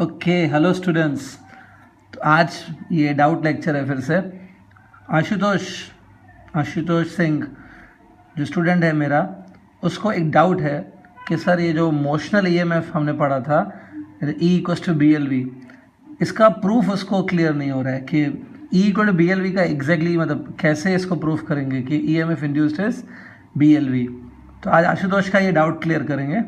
Okay hello students. तो आज ये डाउट लेक्चर है फिर से। आशुतोष आशुतोष सिंह जो स्टूडेंट है मेरा, उसको एक डाउट है कि सर ये जो मोशनल ईएमएफ हमने पढ़ा था E=BLV, इसका प्रूफ उसको क्लियर नहीं हो रहा है कि E=BLV का एग्जैक्टली मतलब कैसे इसको प्रूफ करेंगे कि EMF इंड्यूस्ड इज BLV। तो आज आशुतोष का ये डाउट क्लियर करेंगे।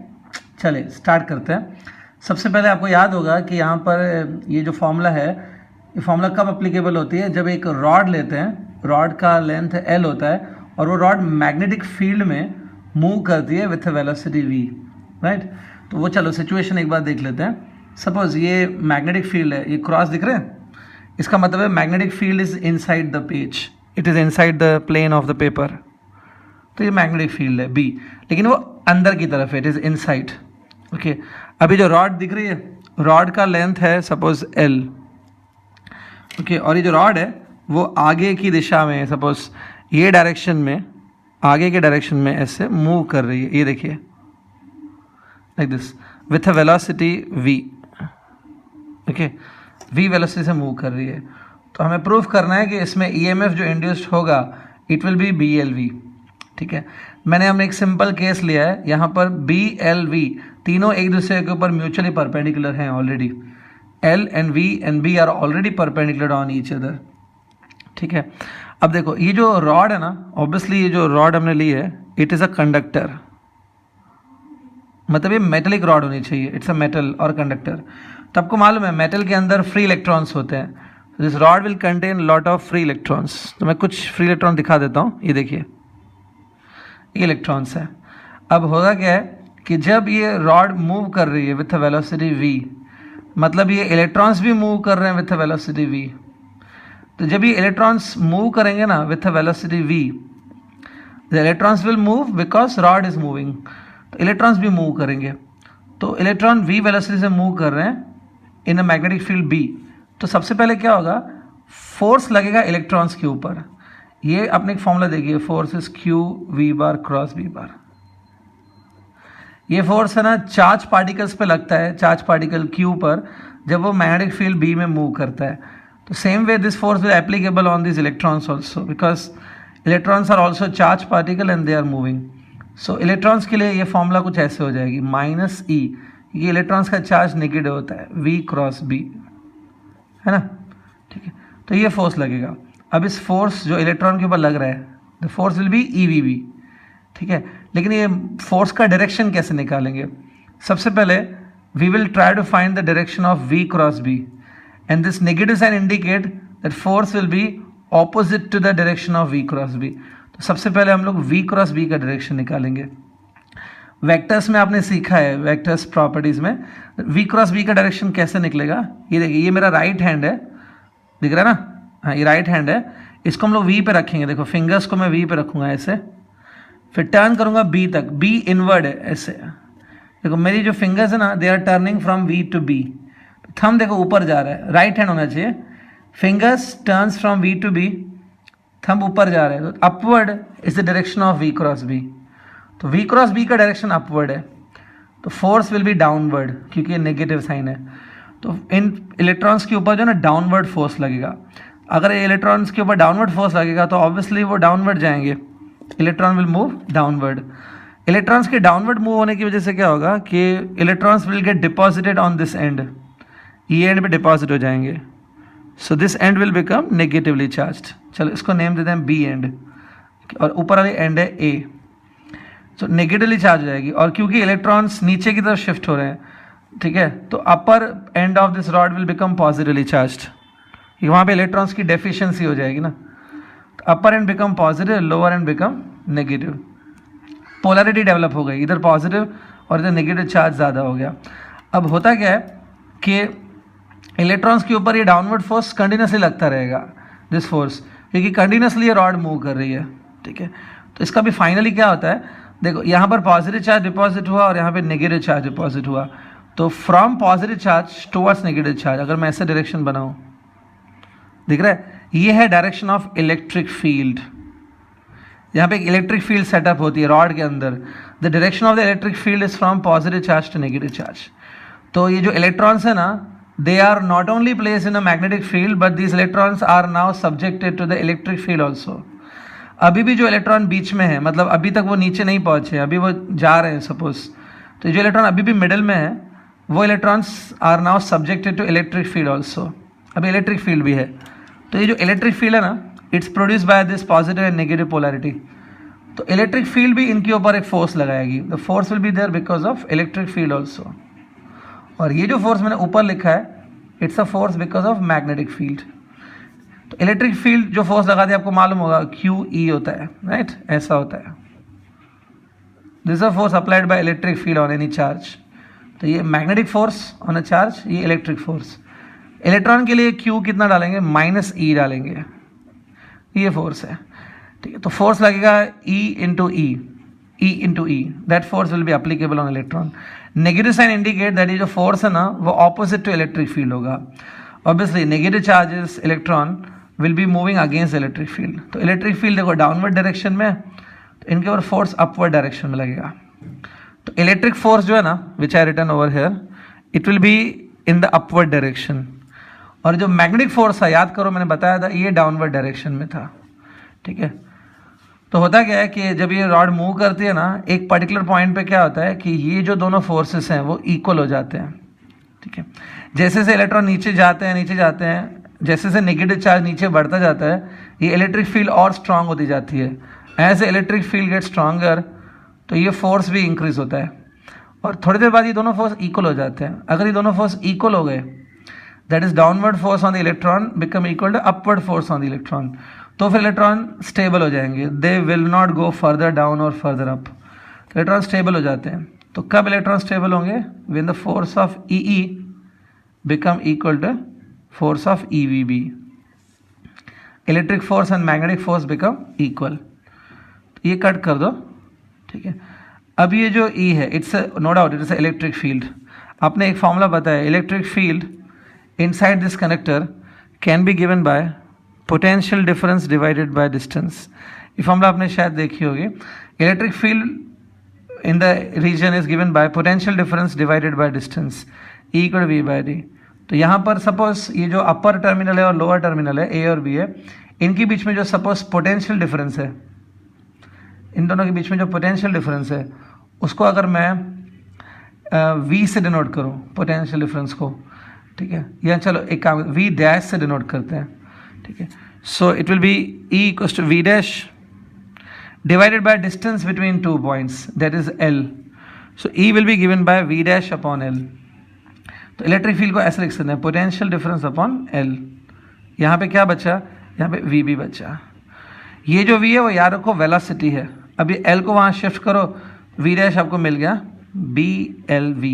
चले स्टार्ट करते हैं। सबसे पहले आपको याद होगा कि यहाँ पर ये जो फॉर्मूला है, ये फॉर्मूला कब अप्लीकेबल होती है? जब एक रॉड लेते हैं, रॉड का लेंथ L होता है और वो रॉड मैग्नेटिक फील्ड में मूव करती है विथ वेलोसिटी v, राइट। तो वो चलो सिचुएशन एक बार देख लेते हैं। सपोज ये मैग्नेटिक फील्ड है, ये क्रॉस दिख रहे हैं, इसका मतलब है magnetic field is inside the page, it is inside the plane of the paper. तो ये मैग्नेटिक फील्ड है B, लेकिन वो अंदर की तरफ है, इट इज़ इनसाइड। ओके, अभी जो रॉड दिख रही है, रॉड का लेंथ है सपोज L। ओके, और ये जो रॉड है वो आगे की दिशा में, सपोज ये डायरेक्शन में, आगे के डायरेक्शन में ऐसे मूव कर रही है, ये देखिए like this with a velocity v। Okay, v velocity से मूव कर रही है। तो हमें प्रूफ करना है कि इसमें EMF जो इंड्यूस्ड होगा इट विल बी BLV। ठीक है, हमने एक सिंपल केस लिया है। यहाँ पर BLV तीनों एक दूसरे के ऊपर म्यूचुअली परपेंडिकुलर हैं already. L and V and B are already perpendicular on each other. ठीक है, अब देखो ये जो रॉड है ना, ऑब्वियसली ये जो रॉड हमने ली है इट इज़ अ कंडक्टर, मतलब ये मेटलिक रॉड होनी चाहिए, इट्स अ मेटल और कंडक्टर। तो आपको मालूम है मेटल के अंदर फ्री इलेक्ट्रॉन्स होते हैं। This rod will contain lot of free electrons. तो मैं कुछ फ्री इलेक्ट्रॉन दिखा देता हूँ, ये देखिए ये इलेक्ट्रॉन्स है। अब होगा क्या है कि जब ये रॉड मूव कर रही है विथ वेलोसिटी v, मतलब ये इलेक्ट्रॉन्स भी मूव कर रहे हैं विथ वेलोसिटी v। तो जब ये इलेक्ट्रॉन्स मूव करेंगे ना with velocity v, the electrons will move because rod is moving. तो इलेक्ट्रॉन्स भी मूव करेंगे। तो इलेक्ट्रॉन v वेलोसिटी से मूव कर रहे हैं इन अ मैग्नेटिक फील्ड B। तो सबसे पहले क्या होगा, फोर्स लगेगा इलेक्ट्रॉन्स के ऊपर। ये आपने एक फॉर्मूला देखिए, force is Q V bar cross B बार। ये फोर्स है ना चार्ज पार्टिकल्स पे लगता है, चार्ज पार्टिकल Q पर, जब वो मैग्नेटिक फील्ड B में मूव करता है। तो same way this force will applicable on this electrons also, because electrons are also charge particle and they are moving. So electrons के लिए ये फॉर्मूला कुछ ऐसे हो जाएगी, -E, ये इलेक्ट्रॉन्स का चार्ज नेगेटिव होता है, V क्रॉस B, है ना। ठीक है, तो ये फोर्स लगेगा। अब इस फोर्स जो इलेक्ट्रॉन के ऊपर लग रहा है, the force will B EVB। ठीक है, लेकिन ये फोर्स का डायरेक्शन कैसे निकालेंगे? सबसे पहले we will try to find the direction of V cross B, and this negative sign indicate that force will be opposite to the direction of V cross B। तो सबसे पहले हम लोग V क्रॉस B का direction निकालेंगे। Vectors में आपने सीखा है, वेक्टर्स प्रॉपर्टीज में V क्रॉस B का डायरेक्शन कैसे निकलेगा। ये देखिए, ये मेरा राइट हैंड है, दिख रहा है ना, हाँ ये राइट हैंड है, इसको हम लोग V पे रखेंगे। देखो फिंगर्स को मैं V पे रखूँगा ऐसे, फिर टर्न करूँगा B तक, B इनवर्ड है ऐसे। देखो मेरी जो फिंगर्स है ना, they are turning from V to B। Thumb देखो ऊपर जा रहा है, राइट हैंड होना चाहिए। Fingers turns from V to B, thumb ऊपर जा रहा है, तो upward is the direction of V cross B। तो V क्रॉस B का डायरेक्शन अपवर्ड है, तो फोर्स विल बी डाउनवर्ड, क्योंकि ये नेगेटिव साइन है। तो इन इलेक्ट्रॉन्स के ऊपर जो है ना डाउनवर्ड फोर्स लगेगा। अगर ये इलेक्ट्रॉन्स के ऊपर डाउनवर्ड फोर्स लगेगा तो ऑब्वियसली वो डाउनवर्ड जाएंगे, electron will move downward. Electrons के डाउनवर्ड मूव होने की वजह से क्या होगा कि electrons will get deposited on this and, ये एंड पे डिपॉजिट हो जाएंगे। So this and will become negatively charged. चलो इसको नेम देते हैं B एंड, और ऊपर वाली एंड है A। सो नेगेटिवली चार्ज हो जाएगी, और क्योंकि इलेक्ट्रॉन्स नीचे की तरफ शिफ्ट हो रहे हैं, ठीक है, तो upper end of this rod will become positively charged. वहाँ पे इलेक्ट्रॉन्स की डेफिशिएंसी हो जाएगी ना, तो upper end become positive, lower end become negative. Polarity develop हो गई, इधर पॉजिटिव और इधर नेगेटिव चार्ज ज़्यादा हो गया। अब होता क्या है कि इलेक्ट्रॉन्स के ऊपर ये डाउनवर्ड फोर्स कंटिन्यूसली लगता रहेगा, दिस फोर्स, क्योंकि कंटिन्यूसली ये रॉड मूव कर रही है। ठीक है, तो इसका भी फाइनली क्या होता है, देखो यहाँ पर पॉजिटिव चार्ज डिपॉजिट हुआ और यहाँ पे नेगेटिव चार्ज डिपॉजिट हुआ। तो from positive charge towards negative charge, अगर मैं ऐसे डायरेक्शन बनाऊँ, दिख रहा है, ये है डायरेक्शन ऑफ इलेक्ट्रिक फील्ड। यहाँ पे एक इलेक्ट्रिक फील्ड सेटअप होती है रॉड के अंदर। The direction of the electric field is from positive charge to negative charge. तो ये जो इलेक्ट्रॉन्स है ना, they are not only placed in a magnetic field but these electrons are now subjected to the electric field also. अभी भी जो electron बीच में है, मतलब अभी तक वो नीचे नहीं पहुंचे, अभी वो जा रहे हैं सपोज, तो जो इलेक्ट्रॉन अभी भी मिडल में है वो electrons are now subjected to electric field also. अभी इलेक्ट्रिक फील्ड भी है, तो ये जो इलेक्ट्रिक फील्ड है ना, it's produce by this positive and negative polarity. तो इलेक्ट्रिक फील्ड भी इनके ऊपर एक फोर्स लगाएगी. The force will be there because of electric field also. और ये जो फोर्स मैंने ऊपर लिखा है, it's a force because of magnetic field. तो इलेक्ट्रिक फील्ड जो फोर्स लगाती है आपको मालूम होगा QE होता है, राइट? ऐसा होता है. This a force applied by electric field on any charge. तो ये magnetic force on a charge, ये इलेक्ट्रिक फोर्स. इलेक्ट्रॉन के लिए Q कितना डालेंगे? -E डालेंगे. ये फोर्स है, ठीक है. तो फोर्स लगेगा E into E. That force will be applicable on electron. Negative sign indicate that ये जो फोर्स है ना वो ऑपोजिट टू इलेक्ट्रिक फील्ड होगा. Obviously negative charges electron will be moving against electric field. तो इलेक्ट्रिक फील्ड देखो downward direction में, तो इनके ऊपर फोर्स अपवर्ड डायरेक्शन में लगेगा. तो इलेक्ट्रिक फोर्स जो है ना, which I written over here, it will be in the upward direction. और जो मैग्नेटिक फोर्स था, याद करो मैंने बताया था, ये डाउनवर्ड डायरेक्शन में था, ठीक है. तो होता क्या है कि जब ये रॉड मूव करती है ना, एक पर्टिकुलर पॉइंट पे क्या होता है कि ये जो दोनों फोर्सेस हैं वो इक्वल हो जाते हैं, ठीक है. जैसे से इलेक्ट्रॉन नीचे जाते हैं, जैसे से नेगेटिव चार्ज नीचे बढ़ता जाता है, ये इलेक्ट्रिक फील्ड और स्ट्रांग होती जाती है. As electric field get stronger, तो ये फोर्स भी इंक्रीज होता है. और थोड़ी देर बाद ये दोनों फोर्स इक्वल हो जाते हैं. अगर ये दोनों फोर्स इक्वल हो गए, that is downward force on the electron become equal to upward force on the electron. तो फिर इलेक्ट्रॉन स्टेबल हो जाएंगे. They will not go further down और फर्दर अप. इलेक्ट्रॉन स्टेबल हो जाते हैं. तो कब इलेक्ट्रॉन स्टेबल होंगे? When the force of EE become equal to force of EVB. Electric force and magnetic force become equal. ये कट कर दो, ठीक है. अब ये जो E है, it's no doubt it is electric field. आपने एक फॉर्मूला बताया, electric field inside this connector can be given by potential difference divided by distance. ये फॉर्मूला आपने शायद देखी होगी. Electric field in the region is given by potential difference divided by distance, E equal V by D. तो यहाँ पर suppose ये जो अपर टर्मिनल है और लोअर टर्मिनल है, A और B है, इनके बीच में जो सपोज पोटेंशियल डिफरेंस है, इन दोनों के बीच में जो पोटेंशियल डिफरेंस है, उसको अगर मैं V से डिनोट करूँ पोटेंशियल डिफरेंस को, ठीक है, या चलो एक काम V डैश से डिनोट करते हैं, ठीक है. So it will be E equals to V dash divided by distance between two points, that is L. So E will be given by V dash upon L. तो electric field को ऐसे लिख सकते हैं, पोटेंशियल डिफरेंस अपॉन L. यहाँ पे क्या बचा? यहाँ पे VB बचा. ये जो V है वो याद रखो वेलोसिटी है. अभी L को वहाँ शिफ्ट करो, V डैश आपको मिल गया BLV.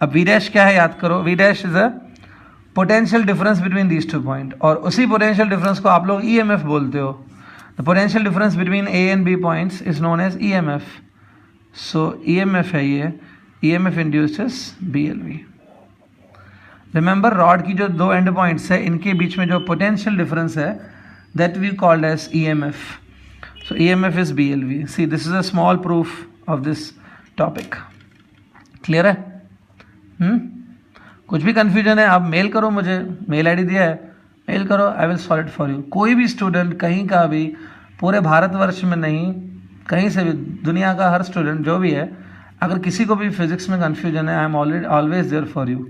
अब V डैश क्या है याद करो, V dash is a potential difference between these two point. और उसी पोटेंशियल डिफरेंस को आप लोग EMF बोलते हो. The potential difference between A and B points is known as EMF. So EMF है ये, EMF induced is BLV. Remember rod की जो दो एंड पॉइंट्स है, इनके बीच में जो पोटेंशियल डिफरेंस है, that we called as EMF. So EMF is BLV. See this is a small proof of this topic. Clear है? कुछ भी कंफ्यूजन है आप मेल करो मुझे, मेल आईडी दिया है, मेल करो, I will solve it for you. कोई भी स्टूडेंट कहीं का भी, पूरे भारतवर्ष में नहीं, कहीं से भी, दुनिया का हर स्टूडेंट जो भी है, अगर किसी को भी फिजिक्स में कंफ्यूजन है, I am always there for you.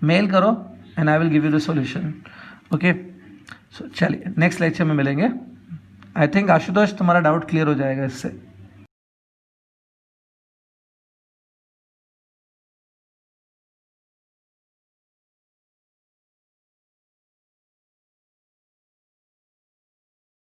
Mail करो and I will give you the solution. Okay, so चलिए नेक्स्ट लेक्चर में मिलेंगे. आई थिंक आशुतोष तुम्हारा डाउट क्लियर हो जाएगा इससे.